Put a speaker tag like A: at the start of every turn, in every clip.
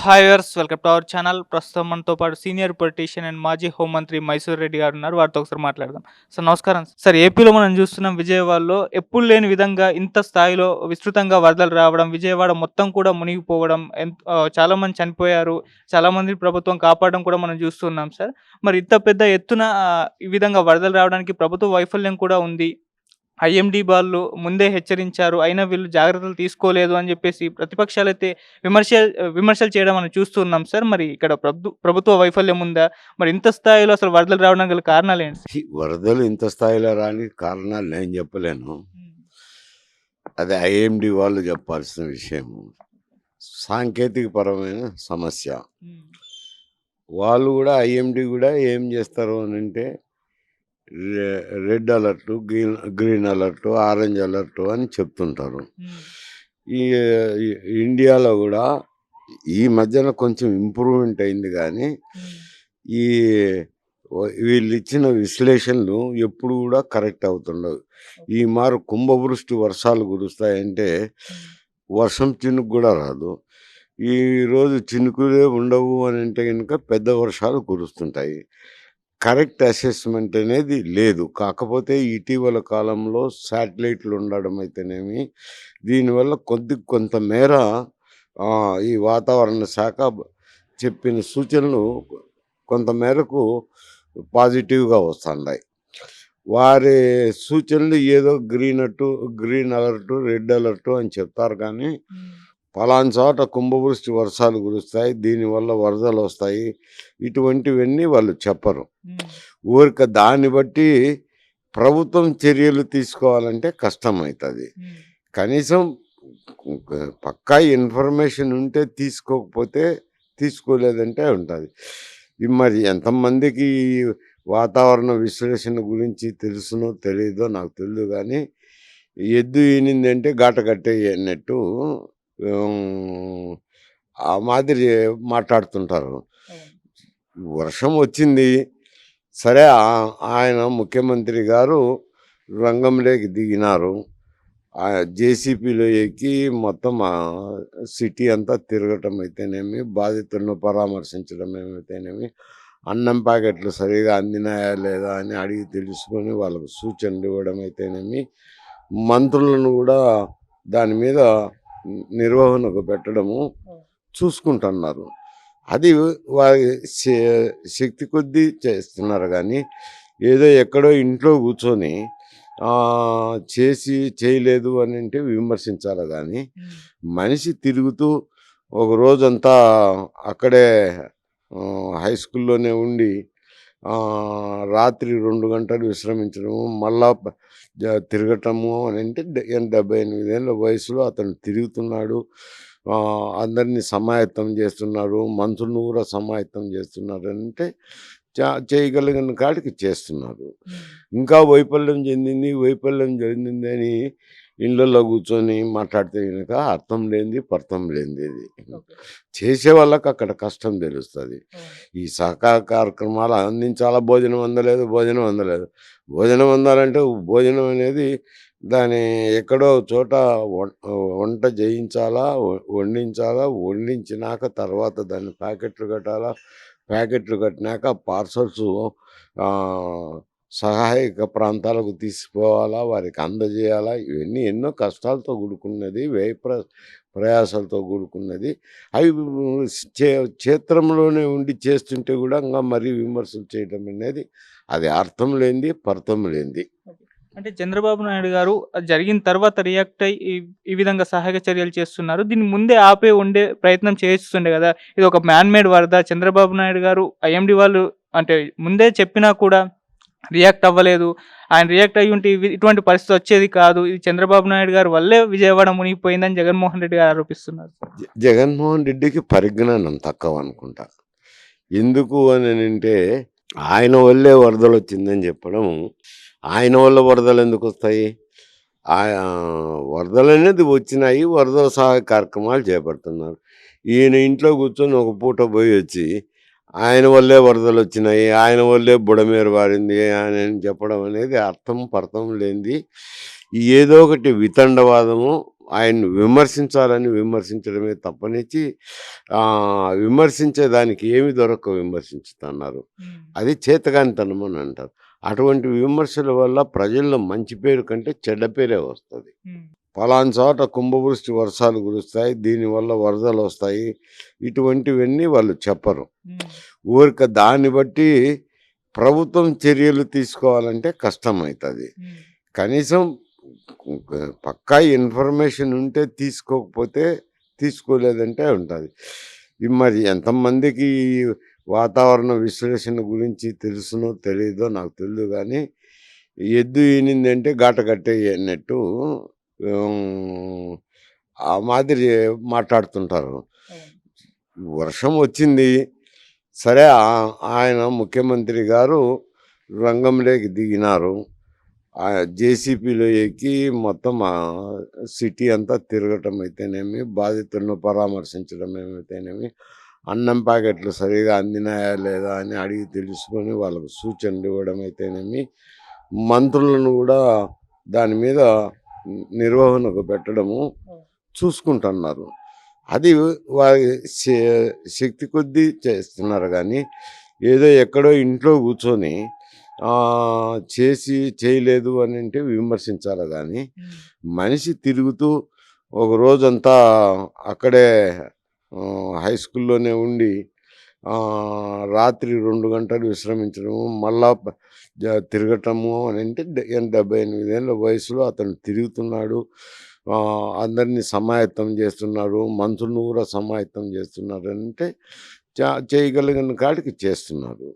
A: Hi viewers, welcome to our channel. ప్రస్తుతం మనతో పాటు సీనియర్ పొలిటీషియన్ అండ్ మాజీ హోంమంత్రి మైసూర్ రెడ్డి గారు ఉన్నారు. వారితో ఒకసారి మాట్లాడదాం. సార్ నమస్కారం. సార్, ఏపీలో మనం చూస్తున్నాం, విజయవాడలో ఎప్పుడు లేని విధంగా ఇంత స్థాయిలో విస్తృతంగా వరదలు రావడం, విజయవాడ మొత్తం కూడా మునిగిపోవడం, చాలామంది చనిపోయారు, చాలామంది ప్రభుత్వం కాపాడడం కూడా మనం చూస్తున్నాం సార్. మరి ఇంత పెద్ద ఎత్తున ఈ విధంగా వరదలు రావడానికి ప్రభుత్వ వైఫల్యం కూడా ఉంది. ఐఎండీ వాళ్ళు ముందే హెచ్చరించారు. అయినా వీళ్ళు జాగ్రత్తలు తీసుకోలేదు అని జెప్పేసి ప్రతిపక్షాలైతే విమర్శలు చేయడం మనం చూస్తున్నాం సార్. మరి ఇక్కడ ప్రభుత్వ వైఫల్యం ఉందా? మరి ఇంత స్థాయిలో అసలు వరదలు రావడానికి గల కారణాలేంటి?
B: వరదలు ఇంత స్థాయిలో రానికి కారణాలు నేను చెప్పలేను. అది ఐఎండి వాళ్ళు చెప్పాల్సిన విషయం. సాంకేతిక పరమైన సమస్య. వాళ్ళు కూడా ఐఎండి కూడా ఏం చేస్తారు అని అంటే red alert, green alert, orange alert అని చెప్తుంటారు. ఈ ఇండియాలో కూడా ఈ మధ్యన కొంచెం ఇంప్రూవ్మెంట్ అయింది, కానీ ఈ వీళ్ళు ఇచ్చిన విశ్లేషణలు ఎప్పుడు కూడా కరెక్ట్ అవుతుండవు. ఈ మారు కుంభవృష్టి వర్షాలు కురుస్తాయంటే వర్షం చినుకు కూడా రాదు. ఈరోజు చినుకులే ఉండవు అని అంటే కనుక పెద్ద వర్షాలు కురుస్తుంటాయి. కరెక్ట్ అసెస్మెంట్ అనేది లేదు. కాకపోతే ఇటీవల కాలంలో శాటిలైట్లు ఉండడం అయితేనేమి, దీనివల్ల కొంతమేర ఈ వాతావరణ శాఖ చెప్పిన సూచనలు కొంతమేరకు పాజిటివ్గా వస్తున్నాయి. వారి సూచనలు ఏదో గ్రీన్ అలర్టు, రెడ్ అలర్టు అని చెప్తారు, కానీ పలానా చోట కుంభవృష్టి వర్షాలు కురుస్తాయి, దీనివల్ల వరదలు వస్తాయి, ఇటువంటివన్నీ వాళ్ళు చెప్పరు. ఊరిక దాన్ని బట్టి ప్రభుత్వం చర్యలు తీసుకోవాలంటే కష్టమవుతుంది. కనీసం పక్కా ఇన్ఫర్మేషన్ ఉంటే తీసుకోకపోతే తీసుకోలేదంటే ఉంటుంది. మరి ఎంతమందికి వాతావరణ విశ్లేషణ గురించి తెలుసునో తెలియదో నాకు తెలియదు, కానీ ఎద్దు ఈనిందంటే గాట కట్టేయి అన్నట్టు ఆ మాదిరి మాట్లాడుతుంటారు. వర్షం వచ్చింది సరే, ఆయన ముఖ్యమంత్రి గారు రంగంలోకి దిగినారు. జేసీపీలో ఎక్కి మొత్తం సిటీ అంతా తిరగటం అయితేనేమి, బాధితులను పరామర్శించడం ఏమైతేనేమి, అన్నం ప్యాకెట్లు సరిగా అందినాయా లేదా అని అడిగి తెలుసుకొని వాళ్ళకు సూచనలు ఇవ్వడం అయితేనేమి, మంత్రులను కూడా దాని మీద నిర్వహణకు పెట్టడము చూసుకుంటున్నారు. అది వారి శక్తి కొద్దీ చేస్తున్నారు, కానీ ఏదో ఎక్కడో ఇంట్లో కూర్చొని చేయలేదు అని అంటే విమర్శించాలి. కానీ మనిషి తిరుగుతూ ఒక రోజంతా అక్కడే హై స్కూల్లోనే ఉండి రాత్రి 2 గంటలు విశ్రమించడము, మళ్ళా తిరగటము అని అంటే 78 ఏళ్ళ వయసులో అతను తిరుగుతున్నాడు. అందరినీ సమాయత్తం చేస్తున్నారు, మంత్రులను కూడా సమాయత్తం చేస్తున్నారు అంటే చేయగలిగిన కాడికి చేస్తున్నారు. ఇంకా వైఫల్యం చెందింది అని ఇళ్ళల్లో కూర్చొని మాట్లాడితే కనుక అర్థం లేనిది పర్థం లేనిది. చేసే వాళ్ళకి అక్కడ కష్టం తెలుస్తుంది. ఈ సహకార కార్యక్రమాలు అందించాలా, భోజనం అందలేదు. భోజనం అందాలంటే భోజనం అనేది దాని ఎక్కడో చోట వంట చేయించాలా, వండించినాక తర్వాత దాన్ని ప్యాకెట్లు కట్టినాక పార్సల్స్ సహాయక ప్రాంతాలకు తీసుకుపోవాలా, వారికి అందజేయాలా. ఇవన్నీ ఎన్నో కష్టాలతో కూడుకున్నది, ప్రయాసాలతో కూడుకున్నది. అవి క్షేత్రంలోనే ఉండి చేస్తుంటే కూడా ఇంకా మరీ విమర్శలు చేయడం అనేది అది అర్థం లేనిది, పర్థం లేనిది.
A: అంటే చంద్రబాబు నాయుడు గారు జరిగిన తర్వాత రియాక్ట్ అయ్యి ఈ విధంగా సహాయక చర్యలు చేస్తున్నారు. దీన్ని ముందే ఉండే ప్రయత్నం చేస్తుండే కదా. ఇది ఒక మ్యాన్ మేడ్ వరద. చంద్రబాబు నాయుడు గారు ఐఎండి వాళ్ళు అంటే ముందే చెప్పినా కూడా రియాక్ట్ అవ్వలేదు. ఆయన రియాక్ట్ అయ్యి ఉంటే ఇటువంటి పరిస్థితి వచ్చేది కాదు. ఇది చంద్రబాబు నాయుడు గారు వల్లే విజయవాడ మునిగిపోయిందని జగన్మోహన్ రెడ్డి గారు ఆరోపిస్తున్నారు.
B: జగన్మోహన్ రెడ్డికి పరిజ్ఞానం తక్కువ అనుకుంటా. ఎందుకు అని అంటే ఆయన వల్లే వరదలు వచ్చిందని చెప్పడం. ఆయన వల్ల వరదలు ఎందుకు వస్తాయి? వరదలు అనేది వచ్చినాయి, వరదల సహాయ కార్యక్రమాలు చేపడుతున్నారు. ఈయన ఇంట్లో కూర్చొని ఒక పూట పోయి వచ్చి ఆయన వల్లే వరదలు వచ్చినాయి, ఆయన వల్లే బుడమేరు వారింది అని చెప్పడం అనేది అర్థం పర్థం లేనిది. ఏదో ఒకటి వితండవాదము, ఆయన్ని విమర్శించాలని విమర్శించడమే తప్పనిచ్చి విమర్శించేదానికి ఏమి దొరక్క విమర్శించుతున్నారు. అది చేతగానితనం అని అంటారు. అటువంటి విమర్శల వల్ల ప్రజల్లో మంచి పేరు కంటే చెడ్డ పేరే వస్తుంది. పలానా చోట కుంభవృష్టి వర్షాలు కురుస్తాయి, దీనివల్ల వరదలు వస్తాయి, ఇటువంటివన్నీ వాళ్ళు చెప్పరు. ఊరిక దాన్ని బట్టి ప్రభుత్వం చర్యలు తీసుకోవాలంటే కష్టమవుతుంది. కనీసం పక్కా ఇన్ఫర్మేషన్ ఉంటే తీసుకోకపోతే తీసుకోలేదంటే ఉంటుంది. మరి ఎంతమందికి వాతావరణ విశ్లేషణ గురించి తెలుసునో తెలియదో నాకు తెలియదు, కానీ ఎద్దు ఈనిందంటే గాట కట్టేయి అన్నట్టు ఆ మాదిరి మాట్లాడుతుంటారు. వర్షం వచ్చింది సరే, ఆయన ముఖ్యమంత్రి గారు రంగంలోకి దిగినారు. జేసీపీలో ఎక్కి మొత్తం సిటీ అంతా తిరగటం అయితేనేమి, బాధితులను పరామర్శించడం ఏమైతేనేమి, అన్నం ప్యాకెట్లు సరిగా అందినాయా లేదా అని అడిగి తెలుసుకొని వాళ్ళకు సూచనలు ఇవ్వడం అయితేనేమి, మంత్రులను కూడా దాని మీద నిర్వహణకు పెట్టడము చూసుకుంటున్నారు. అది వారి శక్తి కొద్దీ చేస్తున్నారు, కానీ ఏదో ఎక్కడో ఇంట్లో కూర్చొని చేసి చేయలేదు అని అంటే విమర్శించాలి. కానీ మనిషి తిరుగుతూ ఒక రోజంతా అక్కడే హై స్కూల్లోనే ఉండి రాత్రి 2 గంటలు విశ్రమించడము, మళ్ళా తిరగటము అని అంటే 78 ఏళ్ళ వయసులో అతను తిరుగుతున్నాడు. అందరినీ సమాయత్తం చేస్తున్నారు, మంత్రులను కూడా సమాయత్తం చేస్తున్నారు అంటే చేయగలిగిన కాడికి చేస్తున్నారు.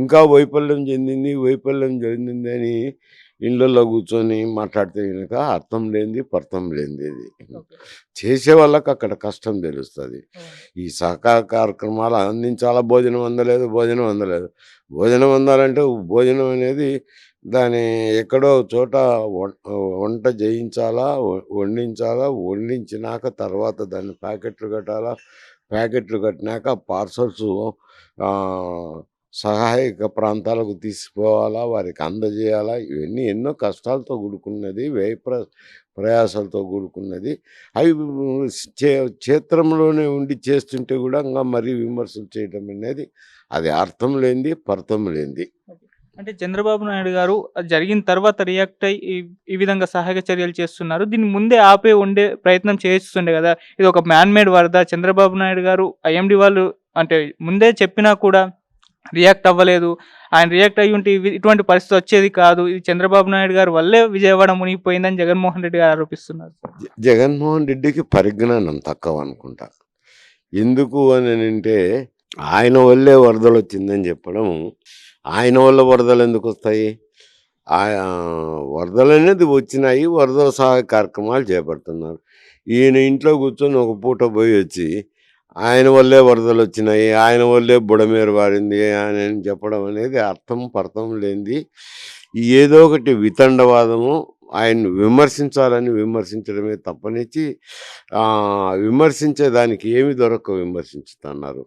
B: ఇంకా వైఫల్యం చెందింది అని ఇళ్ళల్లో కూర్చొని మాట్లాడితే కనుక అర్థం లేనిది పర్థం లేనిది. చేసే వాళ్ళకి అక్కడ కష్టం తెలుస్తుంది. ఈ సహకార కార్యక్రమాలు అందించాలా, భోజనం అందలేదు. భోజనం అందాలంటే భోజనం అనేది దాని ఎక్కడో చోట వంట చేయించాలా, వండించినాక తర్వాత దాన్ని ప్యాకెట్లు కట్టినాక పార్సల్స్ సహాయక ప్రాంతాలకు తీసుకుపోవాలా, వారికి అందజేయాలా. ఇవన్నీ ఎన్నో కష్టాలతో కూడుకున్నది, ప్రయాసాలతో కూడుకున్నది. అవి క్షేత్రంలోనే ఉండి చేస్తుంటే కూడా ఇంకా మరీ విమర్శలు చేయడం అనేది అది అర్థం లేనిది పర్థం లేనిది.
A: అంటే చంద్రబాబు నాయుడు గారు అది జరిగిన తర్వాత రియాక్ట్ అయ్యి ఈ విధంగా సహాయక చర్యలు చేస్తున్నారు. దీన్ని ముందే ఉండే ప్రయత్నం చేస్తుండే కదా. ఇది ఒక మ్యాన్ మేడ్ వరద. చంద్రబాబు నాయుడు గారు ఐఎండీ వాళ్ళు అంటే ముందే చెప్పినా కూడా రియాక్ట్ అవ్వలేదు. ఆయన రియాక్ట్ అయ్యి ఉంటే ఇటువంటి పరిస్థితి వచ్చేది కాదు. ఇది చంద్రబాబు నాయుడు గారు వల్లే విజయవాడ మునిగిపోయిందని జగన్మోహన్ రెడ్డి గారు ఆరోపిస్తున్నారు.
B: జగన్మోహన్ రెడ్డికి పరిజ్ఞానం తక్కువ అనుకుంటా. ఎందుకు అని అంటే ఆయన వల్లే వరదలు వచ్చిందని చెప్పడం. ఆయన వల్ల వరదలు ఎందుకు వస్తాయి? వరదలు అనేది వచ్చినాయి, వరదల సహాయ కార్యక్రమాలు చేపడుతున్నారు. ఈయన ఇంట్లో కూర్చొని ఒక పూట పోయి వచ్చి ఆయన వల్లే వరదలు వచ్చినాయి, ఆయన వల్లే బుడమేరు వారింది అని చెప్పడం అనేది అర్థం పర్థం లేనిది. ఏదో ఒకటి వితండవాదము. ఆయన్ని విమర్శించాలని విమర్శించడమే తప్పనిచ్చి విమర్శించేదానికి ఏమి దొరక్క విమర్శించుతున్నారు.